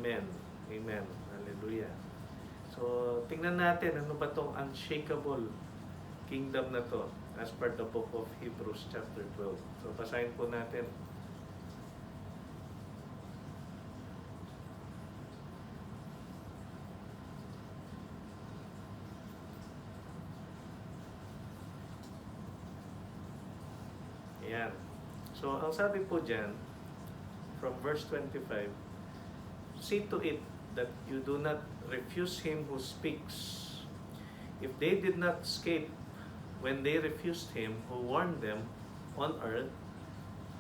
Amen. Amen. Hallelujah. So, tingnan natin ano ba tong unshakable kingdom na to as per the book of Hebrews chapter 12. So, basahin po natin. Ayan. So, ang sabi po dyan, from verse 25, see to it that you do not refuse him who speaks. If they did not escape when they refused him who warned them on earth,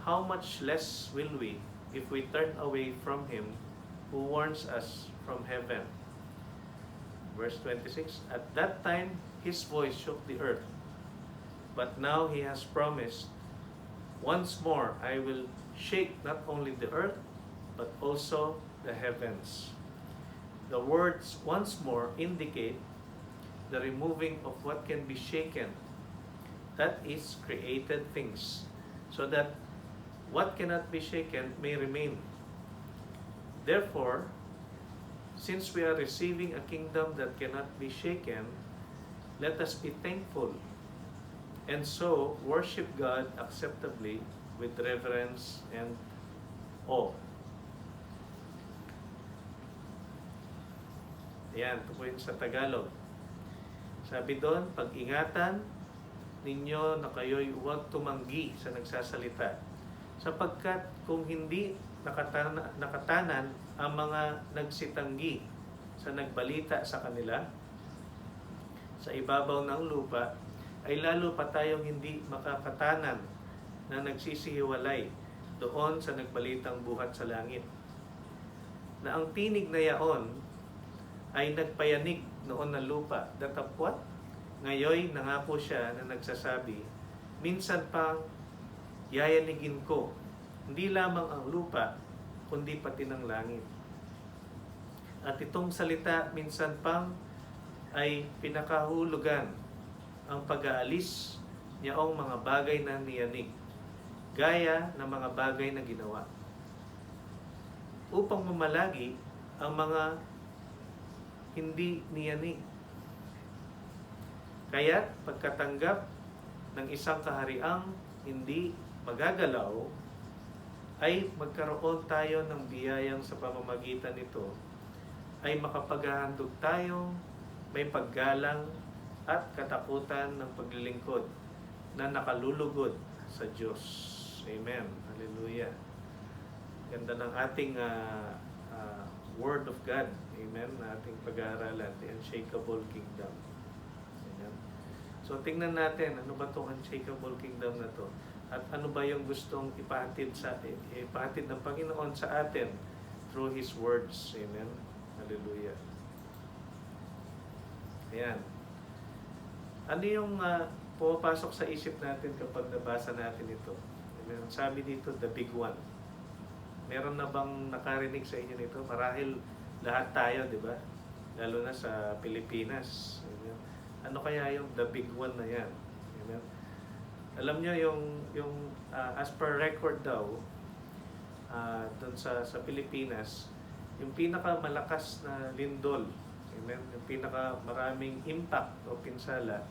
how much less will we if we turn away from him who warns us from heaven? Verse 26, at that time his voice shook the earth, but now he has promised, once more I will shake not only the earth, but also the heavens. The words once more indicate the removing of what can be shaken, that is, created things, so that what cannot be shaken may remain. Therefore, since we are receiving a kingdom that cannot be shaken, let us be thankful, and so worship God acceptably with reverence and awe. Ayan, ito po yun sa Tagalog. Sabi doon, pag-ingatan ninyo na kayo'y huwag tumanggi sa nagsasalita, sapagkat kung hindi nakatanan ang mga nagsitanggi sa nagbalita sa kanila sa ibabaw ng lupa, ay lalo pa tayong hindi makakatanan na nagsisihiwalay doon sa nagbalitang buhat sa langit. Na ang tinig na yaon ay nagpayanig noon ng lupa, datapwat, ngayoy nangako siya na nagsasabi, minsan pang yayanigin ko, hindi lamang ang lupa, kundi pati ng langit. At itong salita minsan pang ay pinakahulugan ang pag-aalis niyaong mga bagay na niyanig, gaya ng mga bagay na ginawa, upang mamalagi ang mga hindi niyanig. Kaya't pagkatanggap ng isang kahariang hindi magagalaw, ay magkaroon tayo ng biyayang sa pamamagitan nito ay makapaghahandog tayong may paggalang at katakutan ng paglilingkod na nakalulugod sa Diyos. Amen. Hallelujah. Ganda ng ating Word of God. Amen. Na ating pag-aaralan, the unshakable kingdom. Amen. So tingnan natin, ano ba itong unshakable kingdom na to? At ano ba yung gustong ipahatid ng Panginoon sa atin through His words. Amen. Hallelujah. Ayan. Ano yung pumapasok sa isip natin kapag nabasa natin ito? Amen. Sabi dito, the big one. Meron na bang nakarinig sa inyo nito? Marahil lahat tayo, di ba? Lalo na sa Pilipinas. Amen. Ano kaya yung the big one na yan? Amen. Alam nyo, yung as per record daw, doon sa Pilipinas, yung pinakamalakas na lindol, amen, yung pinakamaraming impact o pinsala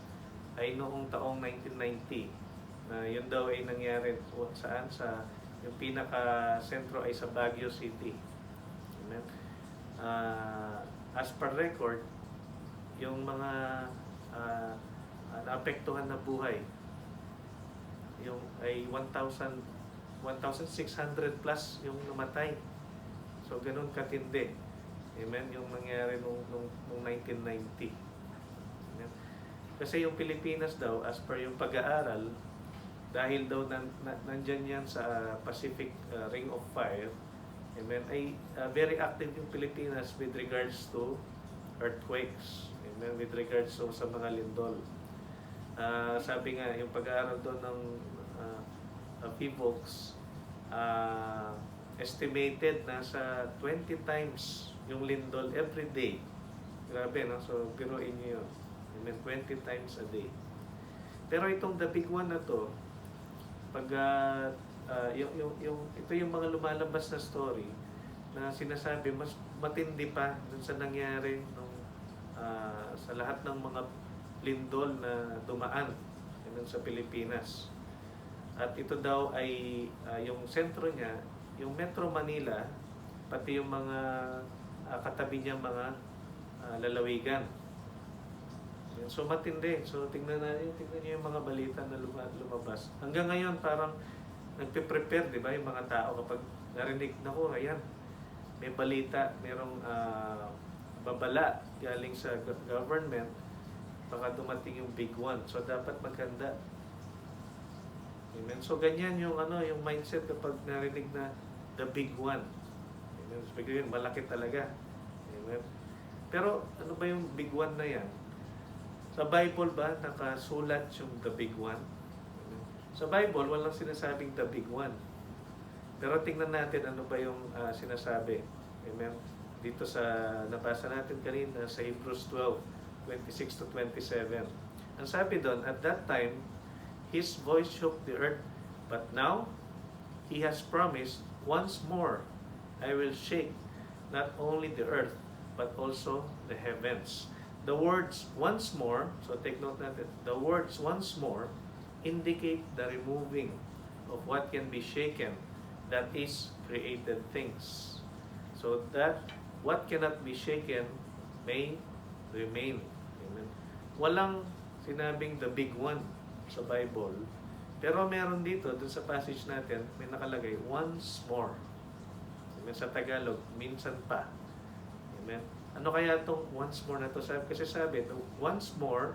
ay noong taong 1990. Na yun daw ay nangyari saan? Yung pinaka-sentro ay sa Baguio City. Amen. As per record, yung mga naapektuhan na buhay, yung ay 1,600 plus yung namatay. So ganun katindi. Amen, yung nangyari nung 1990. Amen. Kasi yung Pilipinas daw, as per yung pag-aaral, dahil daw nandyan yan sa Pacific Ring of Fire, amen, ay very active yung Pilipinas with regards to earthquakes, amen, with regards to sa mga lindol. Sabi nga, yung pag-aaral doon ng PHIVOLCS, estimated na sa 20 times yung lindol every day. Grabe, no? So, biruin nyo yun. Amen, 20 times a day. Pero itong the big one na to, pag ito yung mga lumalabas na story na sinasabi mas matindi pa dun sa nangyari nung sa lahat ng mga lindol na dumaan sa Pilipinas. At ito daw ay yung sentro niya, yung Metro Manila, pati yung mga katabi niya mga lalawigan. So matindi. So tingnan niyo yung mga balita na lumabas. Hanggang ngayon parang nagpe-prepare, di ba, yung mga tao kapag narinig na ko, ayan, may balita, merong babala galing sa government, baka dumating yung big one. So dapat maganda. Amen. So ganyan yung yung mindset kapag narinig na the big one. Amen. So yun, malaki talaga. Amen. Pero ano ba yung big one na yan? Sa Bible ba nakasulat yung the big one? Amen. Sa Bible walang sinasabing the big one. Pero tingnan natin ano ba yung sinasabi. Amen. Dito sa nabasa natin kanina sa Hebrews 12:26 to 27. Ang sabi doon, at that time His voice shook the earth, but now He has promised, once more I will shake not only the earth, but also the heavens. The words once more, so take note natin, the words once more indicate the removing of what can be shaken, that is created things. So that what cannot be shaken may remain. Amen. Walang sinabing the big one sa Bible. Pero meron dito, dun sa passage natin, may nakalagay, once more. Amen. Sa Tagalog, minsan pa. Amen. Ano kaya itong once more na to? Kasi sabi, once more,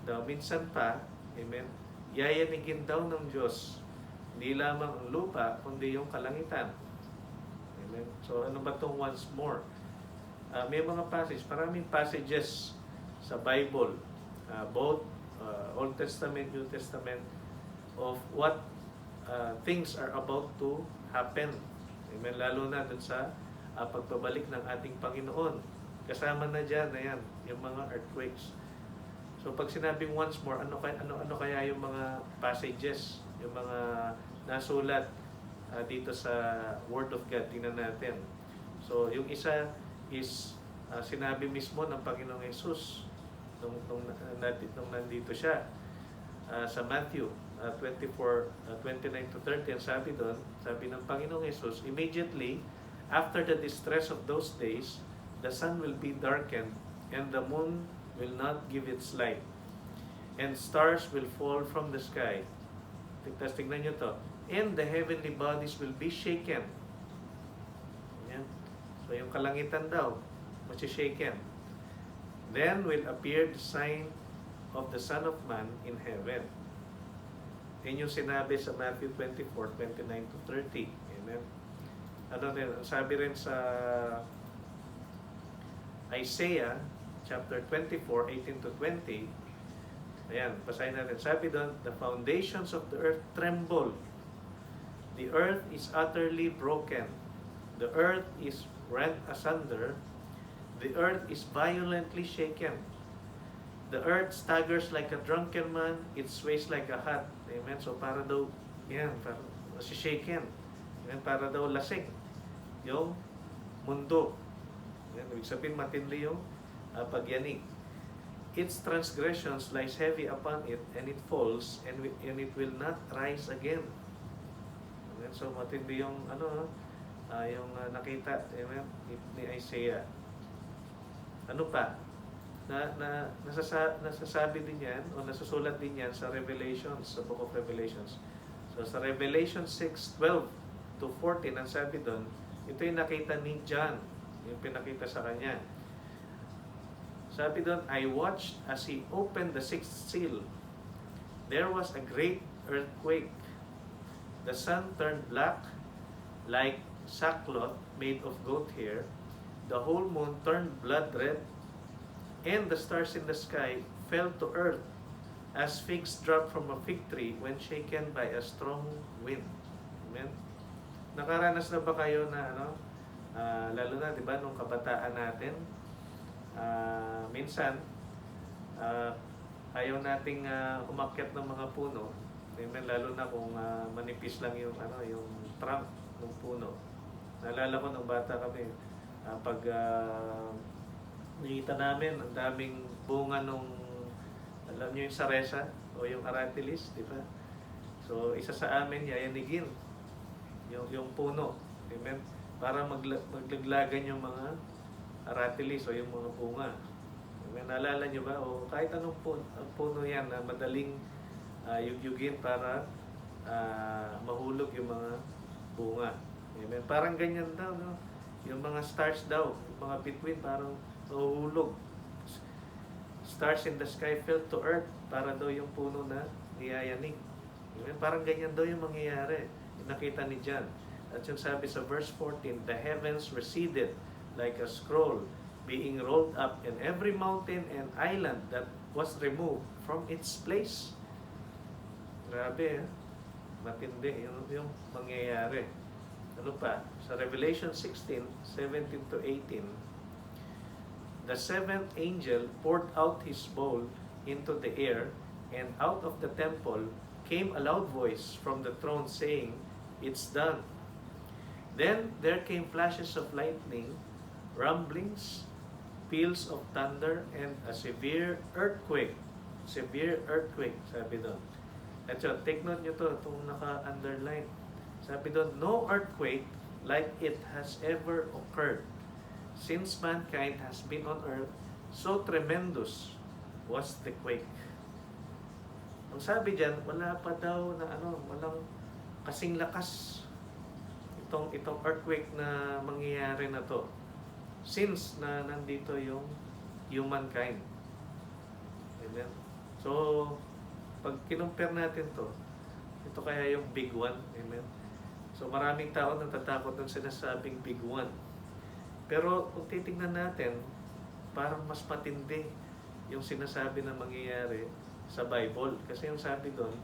the minsan pa, amen, yayanigin daw ng Diyos, hindi lamang ang lupa, kundi yung kalangitan. Amen. So, ano ba itong once more? May mga passage, maraming passages sa Bible, both Old Testament, New Testament, of what things are about to happen. Amen. Lalo na dun sa pagbabalik ng ating Panginoon. Kasama na dyan, ayan, yung mga earthquakes. So pag sinabing once more, ano kaya yung mga passages, yung mga nasulat dito sa Word of God? Tingnan natin. So yung isa is sinabi mismo ng Panginoong Jesus nung nandito siya sa Matthew 24:29 to 30. Sabi doon, sabi ng Panginoong Jesus, immediately after the distress of those days, the sun will be darkened and the moon will not give its light, and stars will fall from the sky. Tignan nyo to. And the heavenly bodies will be shaken. Yan. So yung kalangitan daw, shaken. Then will appear the sign of the Son of Man in heaven. Yan yung sinabi sa Matthew 24:29 to 30. Amen. Sabi rin sa Isaiah chapter 24:18 to 20. Ayan, basahin natin. Sabi doon, the foundations of the earth tremble. The earth is utterly broken. The earth is rent asunder. The earth is violently shaken. The earth staggers like a drunken man. It sways like a hat. Amen. So para daw, yan, para shaken. Amen. Para daw lasing yung mundo. Amen. Ibig sabihin matindi yung pagyanig. Its transgressions lies heavy upon it, and it falls, and it will not rise again. Amen. So matindi yung yung nakita, amen, ni Isaiah. Ano pa? Nasasabi din yan o nasusulat din yan sa Revelations, sa Book of Revelations. So sa Revelation 6:12 to 14, ang sabi doon, ito yung nakita ni John, yung pinakita sa kanya. Sabi doon, I watched as he opened the sixth seal. There was a great earthquake. The sun turned black like sackcloth made of goat hair. The whole moon turned blood red, and the stars in the sky fell to earth as figs drop from a fig tree when shaken by a strong wind. Amen. Nakaranas na ba kayo na lalo na 'di ba nung kabataan natin, minsan ayaw nating umakyat ng mga puno. Amen. Lalo na kung manipis lang yung yung trunk ng puno. Naalala ko nung bata kami, pag nakita namin ang daming bunga nung, alam niyo yung saresa o yung aratilis, di ba? So, isa sa amin, yayanigin yung puno. Amen? Para maglaglagan yung mga aratilis o yung mga bunga. Amen? Naalala niyo ba? O kahit anong puno yan na madaling yugyugin para mahulog yung mga bunga. Amen? Parang ganyan daw, no? Yung mga stars daw, yung mga bituin parang mahuhulog. Stars in the sky fell to earth para daw yung puno na niyayanig. Amen? Parang ganyan daw yung mangyayari. Yung nakita ni John. At yung sabi sa verse 14, the heavens receded like a scroll being rolled up, and every mountain and island that was removed from its place. Grabe, matindi yung mangyayari. Ano pa? Sa Revelation 16, 17 to 18, the seventh angel poured out his bowl into the air, and out of the temple came a loud voice from the throne saying, "It's done." Then there came flashes of lightning, rumblings, peals of thunder, and a severe earthquake. Severe earthquake, sabi doon. At so, take note nyo to, itong naka-underline. Sabi doon, no earthquake like it has ever occurred since mankind has been on earth, so tremendous was the quake. Ang sabi dyan, wala pa daw na walang kasing lakas itong earthquake na mangyayari na to since na nandito yung humankind. Amen? So, pag kinumpare natin to, ito kaya yung big one. Amen? So, maraming tao natatakot ng sinasabing big one. Pero kung titingnan natin, parang mas matindi yung sinasabi na mangyayari sa Bible. Kasi yung sabi doon,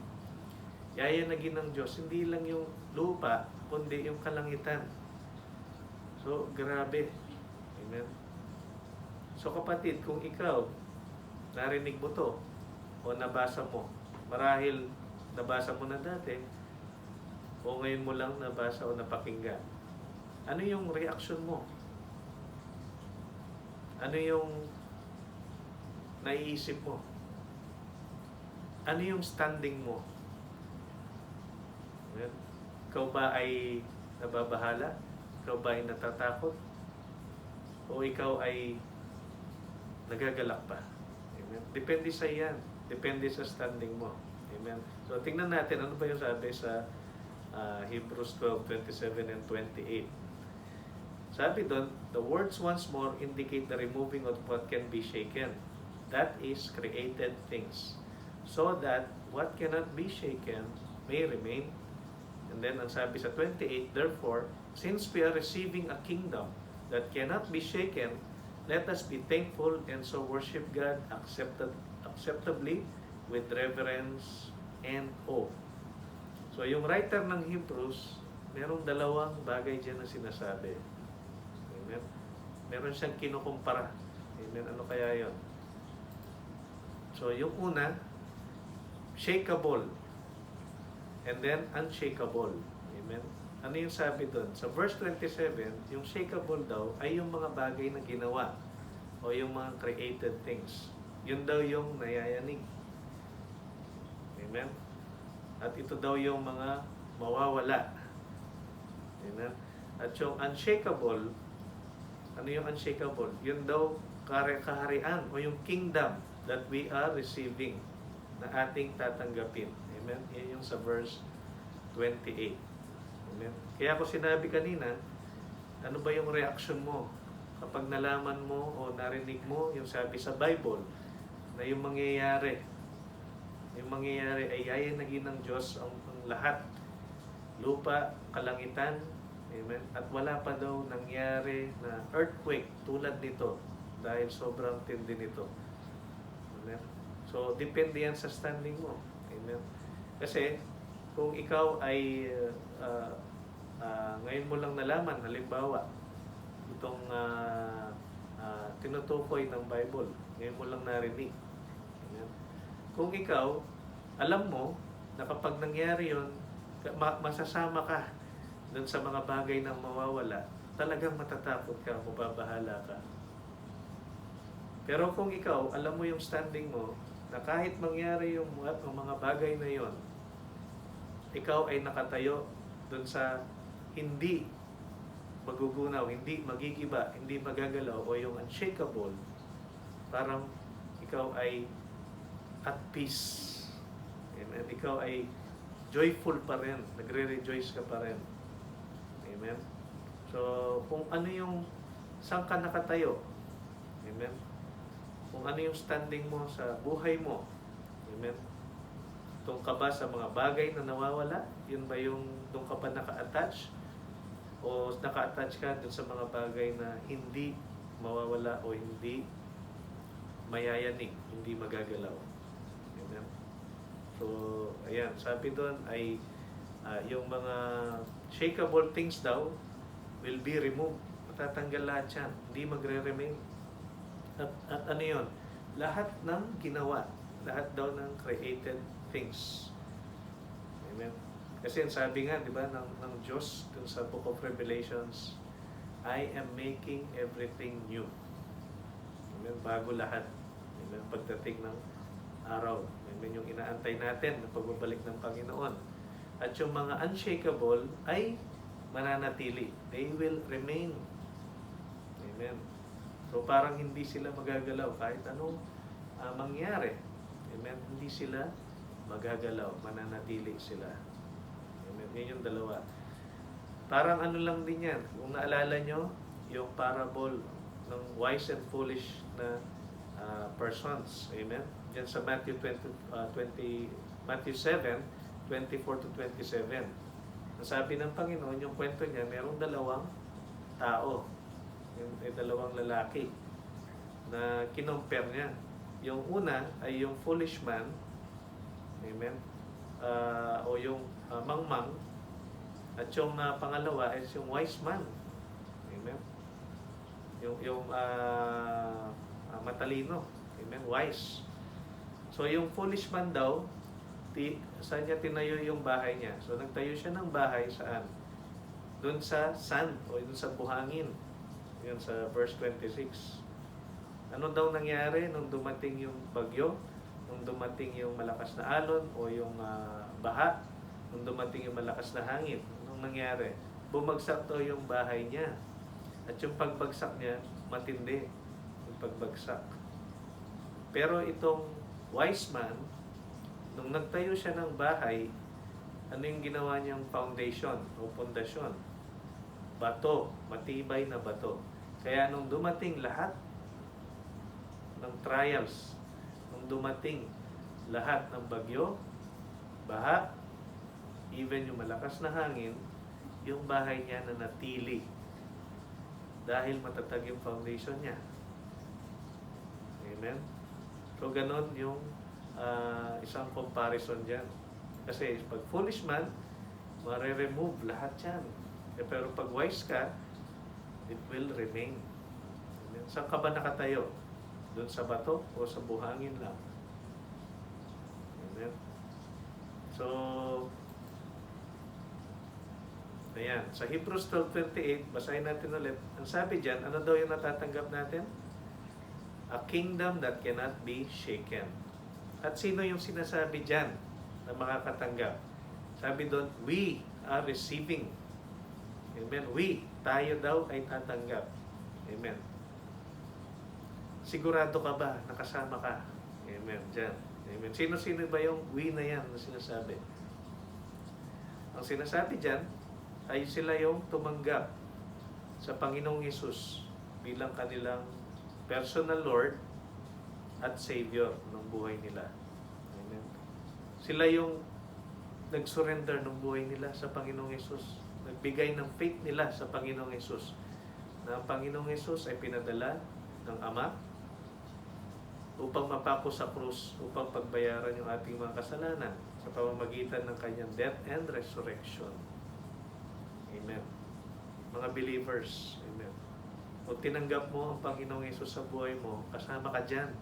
yayanagin ng Diyos, hindi lang yung lupa, kundi yung kalangitan. So, grabe. Amen? So, kapatid, kung ikaw, narinig mo to, o nabasa mo, marahil nabasa mo na dati, o ngayon mo lang nabasa o napakinggan, ano yung reaction mo? Ano yung naiisip mo? Ano yung standing mo? Amen? Ikaw ba ay nababahala? Ikaw ba ay natatakot? O ikaw ay nagagalak pa? Amen? Depende sa iyan. Depende sa standing mo. Amen? So, tingnan natin ano ba yung sabi sa Hebrews 12:27 and 28. Sabi doon, the words once more indicate the removing of what can be shaken. That is created things. So that what cannot be shaken may remain. And then, ang sabi sa 28, therefore, since we are receiving a kingdom that cannot be shaken, let us be thankful and so worship God acceptably with reverence and awe. So, yung writer ng Hebrews, merong dalawang bagay dyan na sinasabi. Amen? Meron siyang kinukumpara. Amen? Ano kaya yon? So, yung una, shakeable. And then, unshakable. Amen? Ano yung sabi doon? Sa verse 27, yung shakeable daw ay yung mga bagay na ginawa o yung mga created things. Yun daw yung nayayanig. Amen? At ito daw yung mga mawawala. Amen? At yung unshakable, ano yung unshakable? Yun daw kaharian o yung kingdom that we are receiving na ating tatanggapin. Amen? Yan yung sa verse 28. Amen? Kaya ako sinabi kanina, ano ba yung reaction mo kapag nalaman mo o narinig mo yung sabi sa Bible na yung mangyayari ay yayanagin ng Diyos ang lahat. Lupa, kalangitan, amen? At wala pa daw nangyari na earthquake tulad nito dahil sobrang tindi nito. Amen? So, depende yan sa standing mo. Amen? Kasi, kung ikaw ay ngayon mo lang nalaman, halimbawa, itong tinutukoy ng Bible, ngayon mo lang narinig. Amen? Kung ikaw, alam mo na kapag nangyari yun, masasama ka dun sa mga bagay na mawawala, talagang matatakot ka, mababahala ka. Pero kung ikaw, alam mo yung standing mo, na kahit mangyari yung mga bagay na yon, ikaw ay nakatayo dun sa hindi magugunaw, hindi magigiba, hindi magagalaw, o yung unshakable, parang ikaw ay at peace. Amen. Ikaw ay joyful pa rin, nagre-rejoice ka pa rin. Amen. So, kung ano yung, saan ka nakatayo, amen, kung ano yung standing mo sa buhay mo, amen, doon ka ba sa mga bagay na nawawala, yun ba yung doon ka ba naka-attach, o naka-attach ka dun sa mga bagay na hindi mawawala o hindi mayayanig, hindi magagalaw. Amen. So, ayan, sabi doon ay yung mga shakeable things daw will be removed. Matatanggal lahat yan. Hindi magre-remain. At ano yun? Lahat ng ginawa. Lahat daw ng created things. Amen. Kasi sabi nga, di ba, ng Diyos dun sa Book of Revelations, I am making everything new. Amen. Bago lahat. Amen. Pagdating ng araw. Amen. Yung inaantay natin na pagbabalik ng Panginoon. At yung mga unshakable ay mananatili. They will remain. Amen. So parang hindi sila magagalaw kahit anong mangyari. Amen. Hindi sila magagalaw. Mananatili sila. Amen. Yan yung dalawa. Parang ano lang din yan. Kung naalala nyo, yung parable ng wise and foolish na persons. Amen. Diyan sa Matthew 7:24 to 27. Ang sabi ng Panginoon, yung kwento niya, merong dalawang tao. May dalawang lalaki na kinompare niya. Yung una ay yung foolish man, amen, o yung mangmang, at yung pangalawa is yung wise man, amen, yung matalino, amen, wise. So yung foolish man daw, saan niya tinayo yung bahay niya? So nagtayo siya ng bahay saan? Doon sa sand o doon sa buhangin. Yan sa verse 26. Ano daw nangyari nung dumating yung bagyo? Nung dumating yung malakas na alon o yung baha? Nung dumating yung malakas na hangin? Anong nangyari? Bumagsak daw yung bahay niya. At yung pagbagsak niya, matindi. Yung pagbagsak. Pero itong wise man, nung nagtayo siya ng bahay, ano yung ginawa niyang foundation o pundasyon? Bato, matibay na bato. Kaya nung dumating lahat ng trials, nung dumating lahat ng bagyo, baha, even yung malakas na hangin, yung bahay niya na natili dahil matatag yung foundation niya. Amen? So, ganon yung isang comparison dyan. Kasi pag foolish man, mare-remove lahat yan. Pero pag wise ka, it will remain. Amen? Saan ka ba nakatayo? Doon sa bato o sa buhangin lang? Amen? So, ayan. Sa Hebrews 12:28, basahin natin ulit. Ang sabi dyan, ano daw yung natatanggap natin? A kingdom that cannot be shaken. At sino yung sinasabi dyan na makakatanggap? Sabi doon, we are receiving. Amen. We, tayo daw ay tatanggap. Amen. Sigurado ka ba? Nakasama ka? Amen. Dyan. Amen. Sino-sino ba yung we na yan na sinasabi? Ang sinasabi dyan ay sila yung tumanggap sa Panginoong Hesus bilang kanilang personal Lord at Savior ng buhay nila. Amen. Sila yung nag-surrender ng buhay nila sa Panginoong Hesus. Nagbigay ng faith nila sa Panginoong Hesus. Na ang Panginoong Hesus ay pinadala ng Ama upang mapako sa krus, upang pagbayaran yung ating mga kasalanan sa pamamagitan ng kanyang death and resurrection. Amen. Mga believers, amen. Kung tinanggap mo ang Panginoong Hesus sa buhay mo, kasama ka dyan.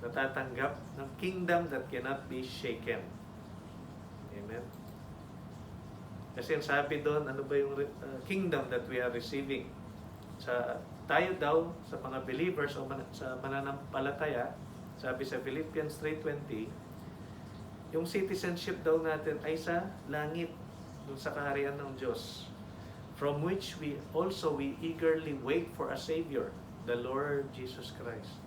Natatanggap ng kingdom that cannot be shaken. Amen. Kasi ang sabi doon, ano ba yung kingdom that we are receiving? Tayo daw, sa mga believers o sa mananampalataya, sabi sa Philippians 3:20, yung citizenship daw natin ay sa langit, dun sa kaharian ng Diyos, from which we eagerly wait for a Savior, the Lord Jesus Christ.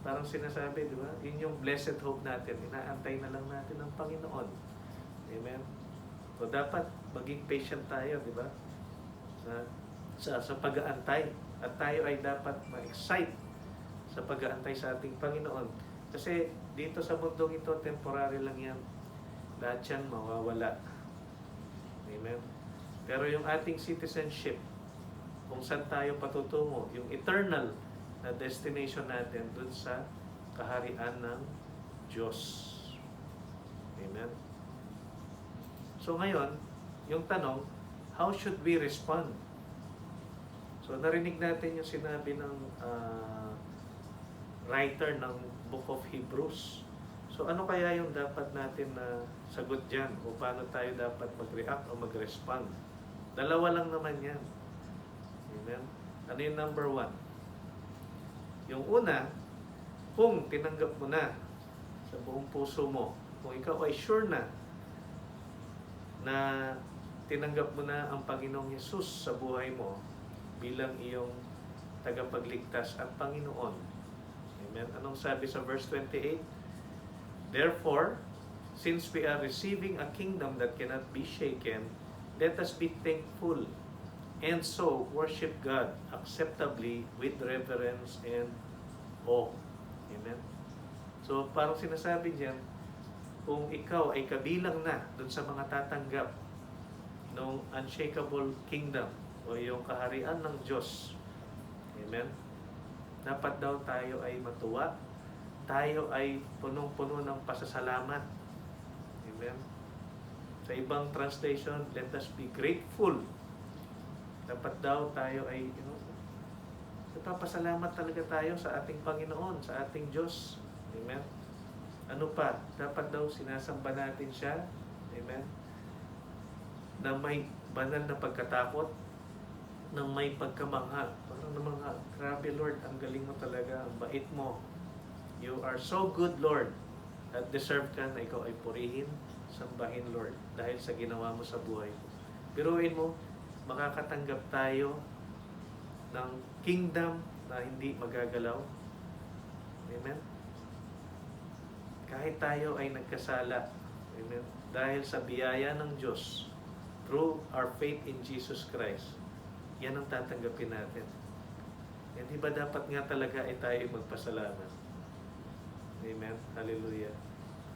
Parang sinasabi, di ba? Yun yung blessed hope natin. Inaantay na lang natin ng Panginoon. Amen? So, dapat maging patient tayo, di ba? Sa pag-aantay. At tayo ay dapat ma-excite sa pag-aantay sa ating Panginoon. Kasi dito sa mundong ito, temporary lang yan. Lahat yan mawawala. Amen? Pero yung ating citizenship, kung saan tayo patutungo, yung eternal na destination natin dun sa kaharian ng Diyos. Amen? So ngayon, yung tanong, how should we respond? So narinig natin yung sinabi ng writer ng Book of Hebrews. So ano kaya yung dapat natin na sagot dyan? O paano tayo dapat mag-react o mag-respond? Dalawa lang naman yan. Amen? Ano yung number 1? Yung una, kung tinanggap mo na sa buong puso mo, kung ikaw ay sure na tinanggap mo na ang Panginoong Yesus sa buhay mo bilang iyong tagapagligtas at Panginoon. Amen? Anong sabi sa verse 28? Therefore, since we are receiving a kingdom that cannot be shaken, let us be thankful and so worship God acceptably with reverence and awe. Amen? So, parang sinasabi diyan, kung ikaw ay kabilang na dun sa mga tatanggap ng unshakable kingdom o yung kaharian ng Diyos. Amen? Dapat daw tayo ay matuwa. Tayo ay punong-puno ng pasasalamat. Amen? Sa ibang translation, let us be grateful. Dapat daw tayo ay, nagpapasalamat talaga tayo sa ating Panginoon, sa ating Diyos. Amen? Ano pa? Dapat daw sinasamba natin siya. Amen? Na may banal na pagkatakot, na may pagkamangha. Parang namangha, grabe Lord, ang galing mo talaga, ang bait mo. You are so good, Lord. At deserve ka na ikaw ay purihin, sambahin, Lord, dahil sa ginawa mo sa buhay mo. Biruin mo, makakatanggap tayo ng kingdom na hindi magagalaw. Amen? Kahit tayo ay nagkasala, amen, dahil sa biyaya ng Diyos, through our faith in Jesus Christ, yan ang tatanggapin natin. Hindi ba dapat nga talaga ay tayo magpasalamat? Amen? Hallelujah.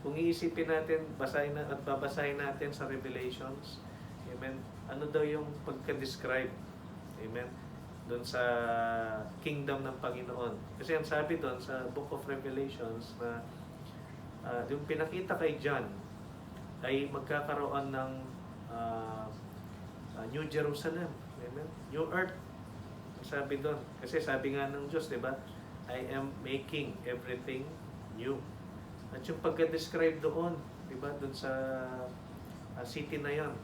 Kung iisipin natin, basahin at babasahin natin sa Revelations, amen, ano daw yung pagka-describe, amen, doon sa kingdom ng Panginoon. Kasi ang sabi doon sa Book of Revelations na yung pinakita kay John ay magkakaroon ng New Jerusalem, amen, New Earth. Sabi doon, kasi sabi nga ng Diyos, di ba, I am making everything new. At yung pagka-describe doon, di ba, doon sa city na yon,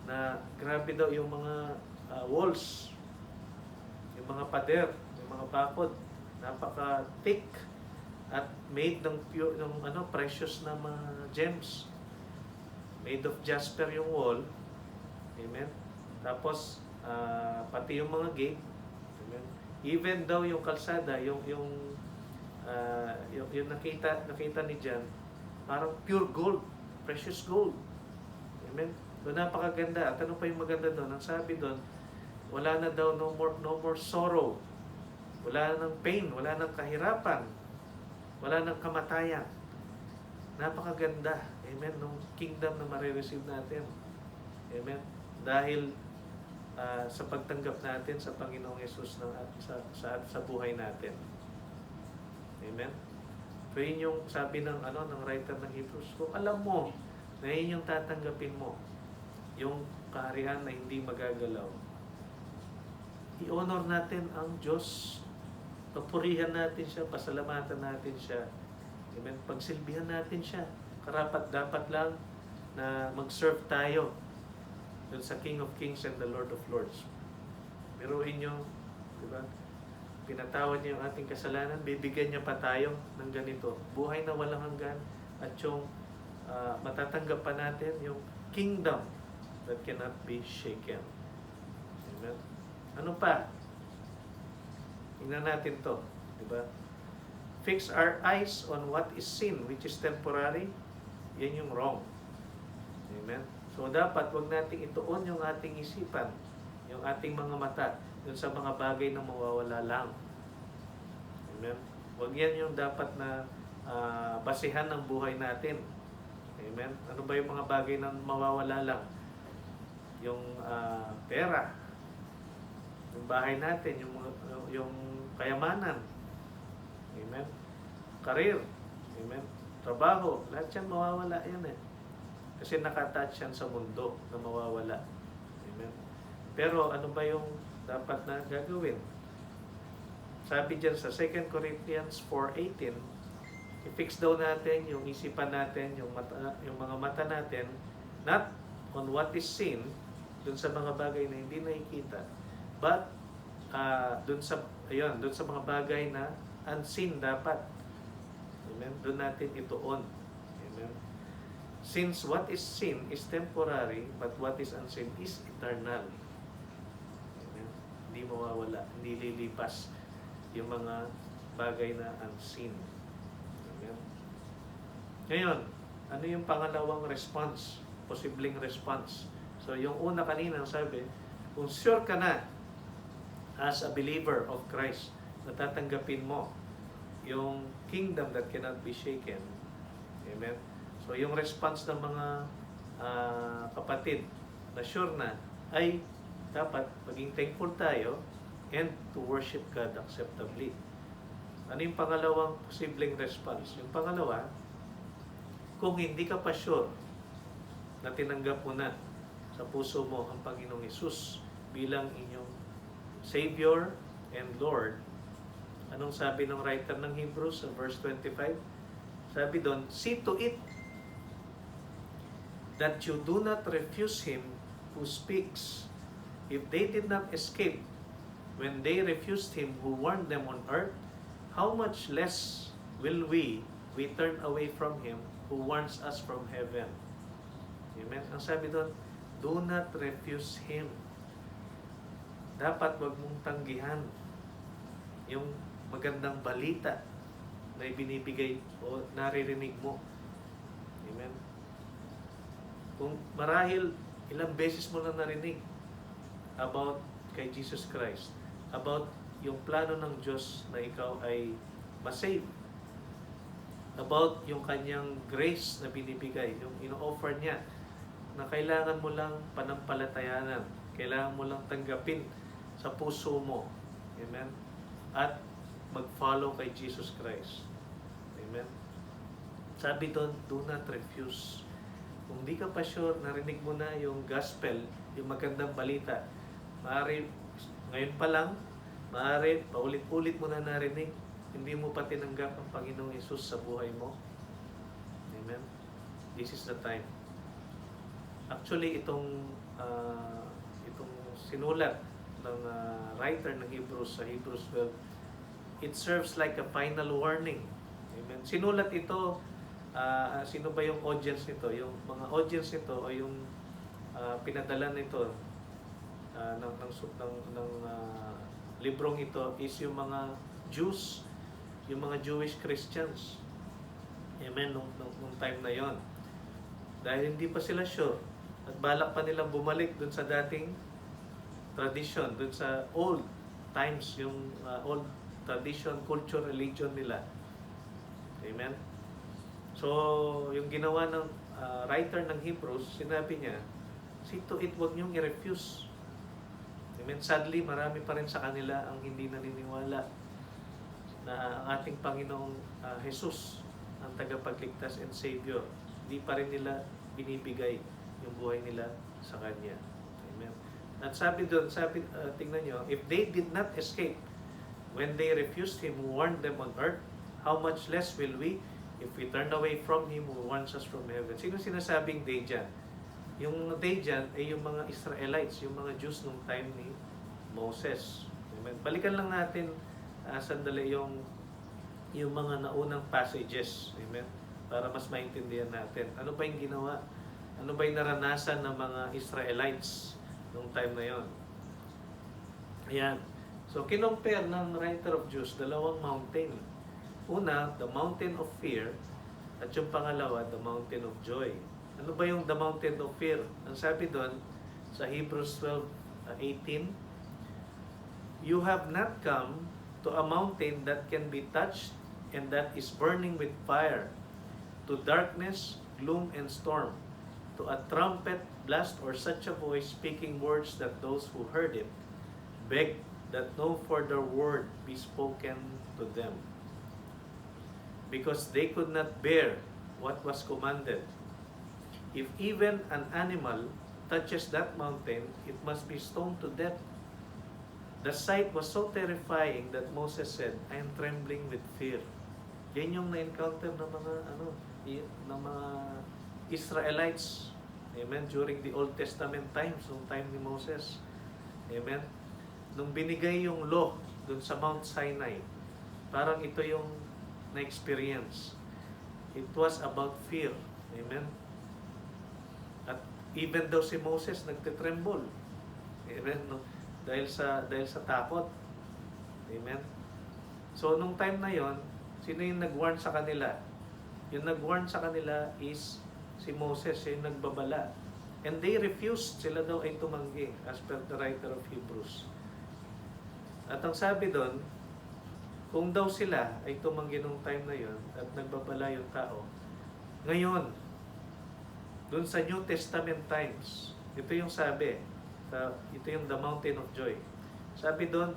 na grabe daw yung mga walls, yung mga pader, yung mga bakod, napaka-thick at made ng pure, ng precious na mga gems. Made of jasper yung wall. Amen. Tapos pati yung mga gate. Amen. Even daw yung kalsada, yung nakita ni John, parang pure gold, precious gold. Amen. So napakaganda. At ano pa yung maganda doon? Ang sabi doon, wala na daw no more sorrow. Wala nang pain, wala nang kahirapan. Wala nang kamatayan. Napakaganda. Amen. Nung kingdom na marireceive natin. Amen. Dahil sa pagtanggap natin sa Panginoong Yesus sa buhay natin. Amen. So yun yung sabi ng writer ng Hebrews. Kung alam mo na yun yung tatanggapin mo, yung kaharian na hindi magagalaw, i-honor natin ang Diyos. Papurihan natin siya, pasalamatan natin siya. Amen. Pagsilbihan natin siya. Karapat dapat lang na mag-serve tayo dun sa King of Kings and the Lord of Lords. Biruin nyo, di ba? Pinatawad niya yung ating kasalanan, bibigyan niya pa tayo ng ganito. Buhay na walang hanggan at yung matatanggap pa natin yung kingdom that cannot be shaken. Amen? Ano pa? Tingnan natin to. Diba? Fix our eyes on what is sin, which is temporary. Yan yung wrong. Amen? So dapat wag nating ituon yung ating isipan, yung ating mga mata, dun sa mga bagay na mawawala lang. Amen? Wag yan yung dapat na basihan ng buhay natin. Amen? Ano ba yung mga bagay na mawawala lang? Yung pera, yung bahay natin, yung kayamanan. Amen? Career. Amen? Trabaho. Lahat yan mawawala yan eh. Kasi nakatouch yan sa mundo na mawawala. Amen? Pero ano ba yung dapat na gagawin? Sabi dyan sa 2 Corinthians 4:18, i-fix daw natin yung isipan natin, yung mga mata natin, not on what is seen, dun sa mga bagay na hindi nakikita, but dun sa mga bagay na unseen dapat. Amen? Doon natin ituon. Amen? Since what is seen is temporary, but what is unseen is eternal. Amen? Hindi mawawala, hindi lilipas yung mga bagay na unseen. Amen? Ngayon, ano yung pangalawang response? Posibleng response. So, yung una kanina sabi, kung sure ka na as a believer of Christ, natatanggapin mo yung kingdom that cannot be shaken. Amen? So, yung response ng mga kapatid na sure na ay dapat maging thankful tayo and to worship God acceptably. Ano yung pangalawang posibleng response? Yung pangalawa, kung hindi ka pa sure na tinanggap mo na sa puso mo ang Panginoong Hesus bilang inyong Savior and Lord, anong sabi ng writer ng Hebrews sa verse 25? Sabi doon, see to it that you do not refuse Him who speaks. If they did not escape when they refused Him who warned them on earth, how much less will we turn away from Him who warns us from heaven? Amen? Ang sabi doon, do not refuse Him. Dapat wag mong tanggihan yung magandang balita na ibinibigay o naririnig mo. Amen? Kung marahil ilang beses mo na narinig about kay Jesus Christ, about yung plano ng Diyos na ikaw ay masave, about yung kanyang grace na binibigay, yung ino-offer niya, na kailangan mo lang panampalatayanan, kailangan mo lang tanggapin sa puso mo. Amen? At mag-follow kay Jesus Christ. Amen? Sabi doon, do not refuse. Kung di ka pa sure, narinig mo na yung gospel, yung magandang balita, maaari, ngayon pa lang, maaari, paulit-ulit mo na narinig, hindi mo pa tinanggap ang Panginoong Hesus sa buhay mo. Amen? This is the time. Actually, itong sinulat ng writer ng Hebrews sa Hebrews 12, it serves like a final warning. Amen. Sinulat ito, sino ba yung audience nito? Yung mga audience nito o yung pinadala nito ng librong ito is yung mga Jews, yung mga Jewish Christians. Amen. Nung time na yon. Dahil hindi pa sila sure at balak pa nilang bumalik dun sa dating tradition, dun sa old times, yung old tradition, culture, religion nila. Amen? So, yung ginawa ng writer ng Hebrews, sinabi niya, see to it, huwag niyong i-refuse. Amen? Sadly, marami pa rin sa kanila ang hindi naniniwala na ang ating Panginoong Jesus, ang tagapagligtas and Savior, hindi pa rin nila binibigay yung buhay nila sa Kanya. Amen? At sabi doon, tingnan nyo, if they did not escape when they refused Him who warned them on earth, how much less will we if we turn away from Him who warns us from heaven? Sino sinasabing they dyan? Yung they dyan ay yung mga Israelites, yung mga Jews nung time ni Moses. Amen. Balikan lang natin sandali yung mga naunang passages. Amen. Para mas maintindihan natin. Ano ba yung ginawa? Ano ba yung naranasan ng mga Israelites nung time na yon? Ayan. So, kinompare ng writer of Jews, dalawang mountain. Una, the mountain of fear. At yung pangalawa, the mountain of joy. Ano ba yung the mountain of fear? Ang sabi doon, sa Hebrews 12:18, you have not come to a mountain that can be touched and that is burning with fire, to darkness, gloom, and storm, to a trumpet blast or such a voice speaking words that those who heard it begged that no further word be spoken to them, because they could not bear what was commanded. If even an animal touches that mountain, it must be stoned to death. The sight was so terrifying that Moses said, I am trembling with fear. Yan yung na-encounter ng mga Israelites. Amen. During the Old Testament times, nung time ni Moses. Amen. Nung binigay yung law dun sa Mount Sinai, parang ito yung na-experience. It was about fear. Amen. At even daw si Moses nagtitremble. Amen. No? Dahil sa takot. Amen. So nung time na yon, sino yung nag-warn sa kanila? Yung nag-warn sa kanila is si Moses, yung nagbabala. And they refused, sila daw ay tumanggi, as per the writer of Hebrews. At ang sabi doon, kung daw sila ay tumanggi nung time na yon at nagbabala yung tao, ngayon, doon sa New Testament times, ito yung sabi, ito yung the mountain of joy. Sabi doon,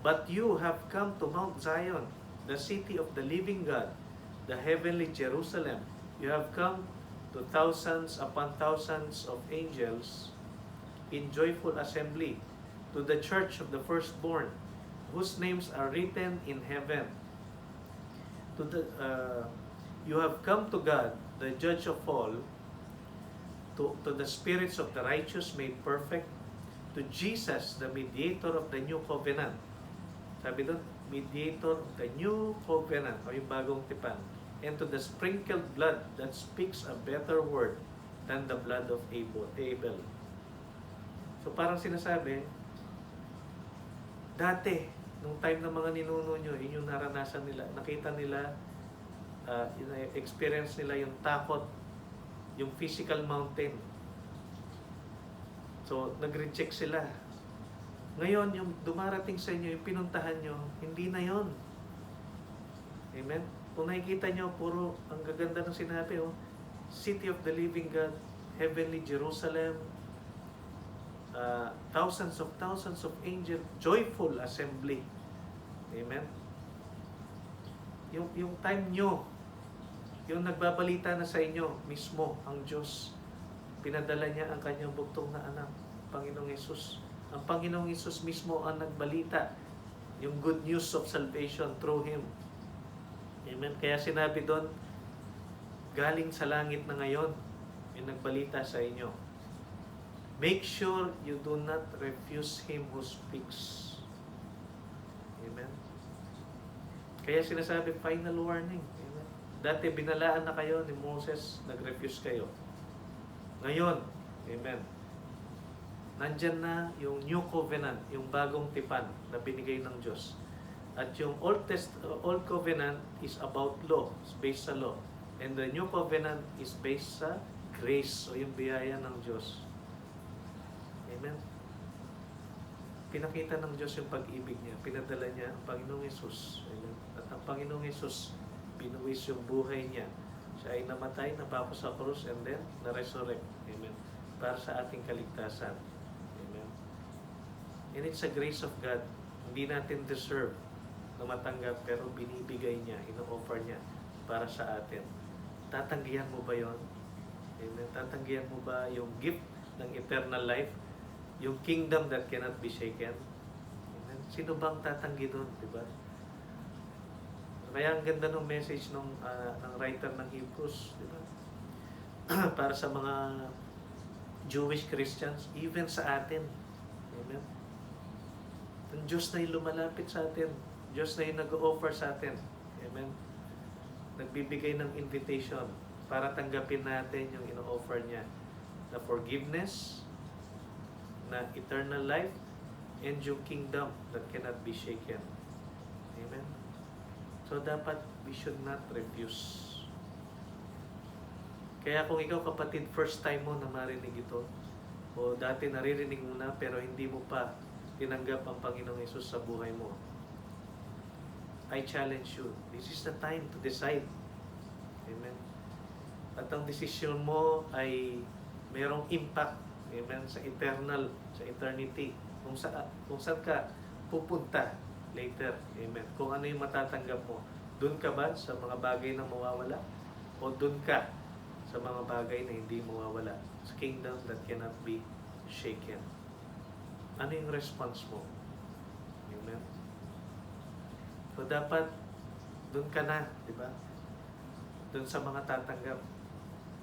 but you have come to Mount Zion, the city of the living God, the heavenly Jerusalem. You have come to thousands upon thousands of angels in joyful assembly, to the church of the firstborn, whose names are written in heaven. You have come to God, the judge of all, to the spirits of the righteous made perfect, to Jesus, the mediator of the new covenant. Sabi doon, mediator of the new covenant, o yung bagong tipan. And to the sprinkled blood that speaks a better word than the blood of Abel. So parang sinasabi, dati, nung time ng mga ninuno nyo, yun yung naranasan nila. Nakita nila, experience nila yung takot, yung physical mountain. So, nag-reject sila. Ngayon, yung dumarating sa inyo, yung pinuntahan nyo, hindi na yon. Amen? Kung nakikita nyo, puro ang gaganda ng sinabi, City of the Living God, Heavenly Jerusalem, thousands of angels, joyful assembly. Amen? Yung time nyo, yung nagbabalita na sa inyo mismo ang Diyos, pinadala niya ang kanyang bugtong na anak, Panginoong Hesus. Ang Panginoong Hesus mismo ang nagbalita, yung good news of salvation through Him. Amen. Kaya sinabi doon, galing sa langit na ngayon, yung nagbalita sa inyo. Make sure you do not refuse Him who speaks. Amen. Kaya sinasabi, final warning. Amen. Dati binalaan na kayo ni Moses, nag-refuse kayo. Ngayon, amen, nandyan na yung new covenant, yung bagong tipan na binigay ng Diyos. At yung Old Covenant is about law, is based sa law. And the new covenant is based sa grace, o yung biyaya ng Diyos. Amen. Pinakita ng Diyos yung pag-ibig niya. Pinadala niya ang Panginoong Hesus. Amen. At ang Panginoong Hesus, binuwis yung buhay niya. Siya ay namatay, napako sa krus, and then na-resurrect. Amen. Para sa ating kaligtasan. Amen. And it's a grace of God. Hindi natin deserve na matanggap, pero binibigay niya, ino-offer niya para sa atin. Tatanggihan mo ba yon? Amen. Tatanggihan mo ba yung gift ng eternal life? Yung kingdom that cannot be shaken? Amen. Sino bang tatanggi doon? Diba? Kaya ang ganda ng message ng writer ng Hebrews, di ba? Para sa mga Jewish Christians, even sa atin. Amen? Ang Diyos na yung lumalapit sa atin. Diyos na yung nag-offer sa atin. Amen? Nagbibigay ng invitation para tanggapin natin yung ino-offer niya na forgiveness, na eternal life, and yung kingdom that cannot be shaken. Amen? So dapat we should not refuse. Kaya kung ikaw kapatid, first time mo na marinig ito, o dati naririnig mo na pero hindi mo pa tinanggap ang Panginoong Hesus sa buhay mo, I challenge you. This is the time to decide. Amen. At ang desisyon mo ay mayroong impact, amen, sa eternal, sa eternity. Kung saan ka pupunta later. Amen. Kung ano yung matatanggap mo. Doon ka ba sa mga bagay na mawawala? O doon ka sa mga bagay na hindi mawawala? Sa kingdom that cannot be shaken. Ano yung response mo? Amen. So dapat doon ka na, di ba? Doon sa mga tatanggap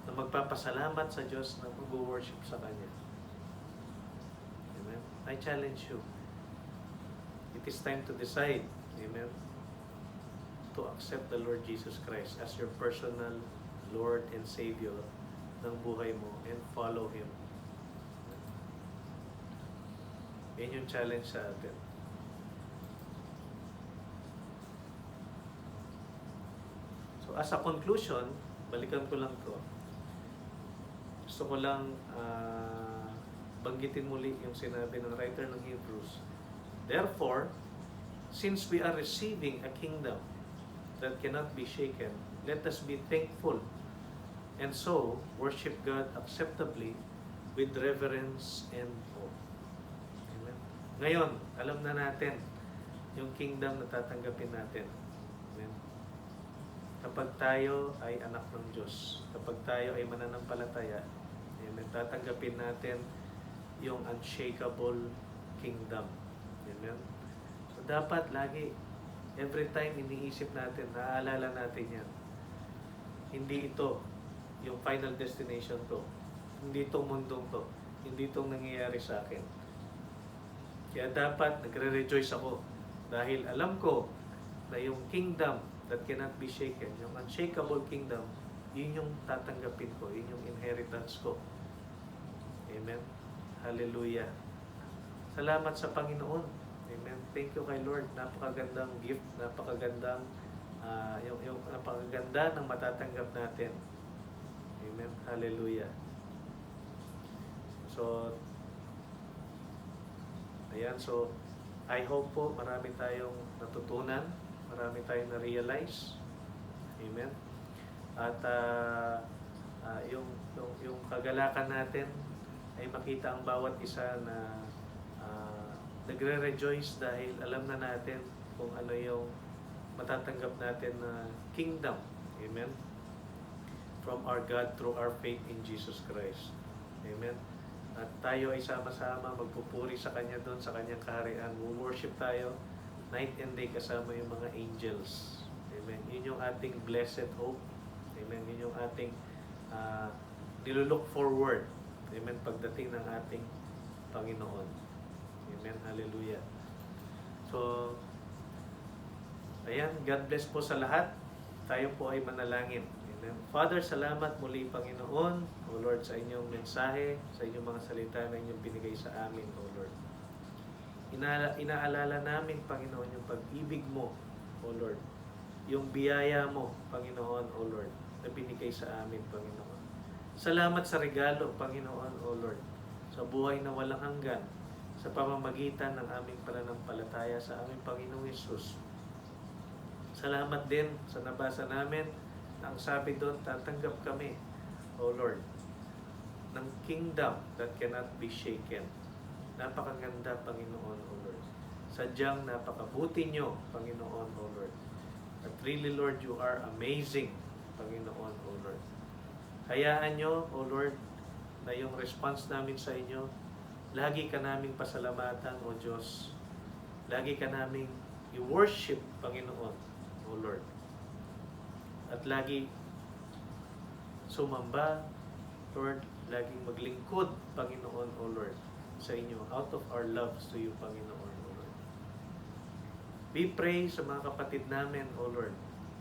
na magpapasalamat sa Diyos na mag-worship sa Kanya. Amen. I challenge you. It is time to decide, amen, to accept the Lord Jesus Christ as your personal Lord and Savior ng buhay mo and follow Him. Yan yung challenge sa atin. So as a conclusion, balikan ko lang to. Gusto ko lang banggitin muli yung sinabi ng writer ng Hebrews. Therefore, since we are receiving a kingdom that cannot be shaken, let us be thankful and so worship God acceptably with reverence and awe. Amen. Ngayon, alam na natin yung kingdom na tatanggapin natin. Amen. Kapag tayo ay anak ng Diyos, kapag tayo ay mananampalataya, amen, tatanggapin natin yung unshakable kingdom. Amen. So dapat lagi, every time iniisip natin, naaalala natin yan. Hindi ito yung final destination ko. Hindi itong mundong to. Hindi itong nangyayari sa akin. Kaya dapat nagre-rejoice ako dahil alam ko na yung kingdom that cannot be shaken, yung unshakable kingdom, yun yung tatanggapin ko, yun yung inheritance ko. Amen. Hallelujah. Salamat sa Panginoon. Amen. Thank you kay Lord. Napakagandang gift, napakagandang yung napakaganda ng matatanggap natin. Amen. Hallelujah. So, ayan. So, I hope po marami tayong natutunan, marami tayong na-realize. Amen. At yung kagalakan natin ay makita ang bawat isa na nagre-rejoice dahil alam na natin kung ano yung matatanggap natin na kingdom. Amen. From our God through our faith in Jesus Christ. Amen. At tayo ay sama-sama magpupuri sa Kanya doon sa Kanyang kaharian. Worship tayo night and day kasama yung mga angels. Amen. Yun yung ating blessed hope. Amen. Yun yung ating nilulook forward. Amen. Pagdating ng ating Panginoon. Amen. Hallelujah. So, ayan. God bless po sa lahat. Tayo po ay manalangin. Amen. Father, salamat muli, Panginoon, O Lord, sa inyong mensahe, sa inyong mga salita na inyong binigay sa amin, O Lord. Inaalala namin, Panginoon, yung pag-ibig mo, O Lord. Yung biyaya mo, Panginoon, O Lord, na binigay sa amin, Panginoon. Salamat sa regalo, Panginoon, O Lord, sa buhay na walang hanggan, sa pamamagitan ng aming pananampalataya sa aming Panginoong Hesus. Salamat din sa nabasa namin na ang sabi doon, tatanggap kami, O Lord, ng kingdom that cannot be shaken. Napakaganda, Panginoon, O Lord. Sadyang napakabuti nyo, Panginoon, O Lord. At really, Lord, you are amazing, Panginoon, O Lord. Hayaan nyo, O Lord, na yung response namin sa inyo, lagi ka naming pasalamatan, O Diyos. Lagi ka naming i-worship, Panginoon, O Lord. At lagi sumamba, Lord, laging maglingkod, Panginoon, O Lord, sa inyo, out of our loves to you, Panginoon, O Lord. We pray sa mga kapatid namin, O Lord,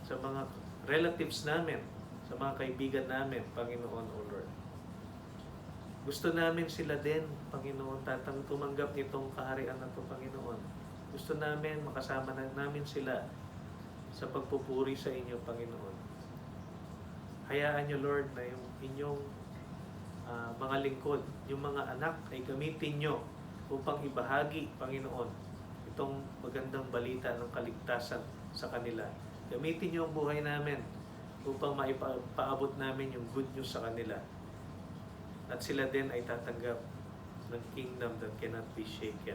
sa mga relatives namin, sa mga kaibigan namin, Panginoon, O Lord. Gusto namin sila din, Panginoon, tumanggap nitong kaharian na ito, Panginoon. Gusto namin, makasama namin sila sa pagpupuri sa inyo, Panginoon. Hayaan nyo, Lord, na yung inyong mga lingkod, yung mga anak ay gamitin nyo upang ibahagi, Panginoon, itong magandang balita ng kaligtasan sa kanila. Gamitin nyo ang buhay namin upang maipaabot namin yung good news sa kanila. At sila din ay tatanggap ng kingdom that cannot be shaken.